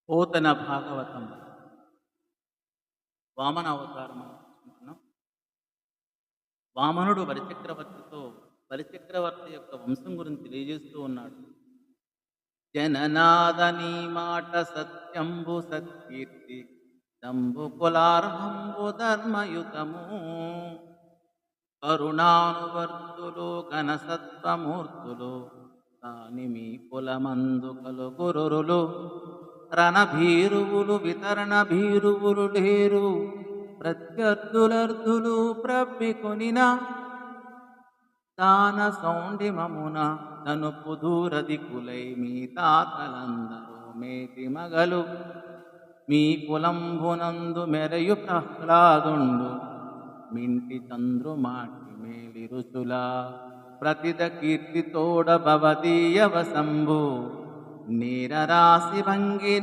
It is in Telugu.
పోతన భాగవతం వామన అవతారం మనం చూసుకుంటున్నాం. వామనుడు బలిచక్రవర్తితో బలిచక్రవర్తి యొక్క వంశం గురించి తెలియజేస్తూ ఉన్నాడు. జననాదని మాట సత్యంబు సత్కీర్తి దంబు కులార్హంబు ధర్మయుతము కరుణానువర్తులు ఘనసత్వమూర్తులు కాని మీ కులమందు కలుగురులు రణభీరువులు వితరణ భీరువులు లేరు ప్రత్యర్థులర్థులు ప్రవ్వికొనిన దాన సౌండిమమున తనుపు దూరదికులై మీ తాతలందరూ మేటి మగలు మీ కులంబునందు మెరయు ప్రహ్లాదుండు మింటి చంద్రుమాటి మేలి రుచుల ప్రతిద కీర్తితోడ భవదీయ వసంబు నీరరాశి భంగి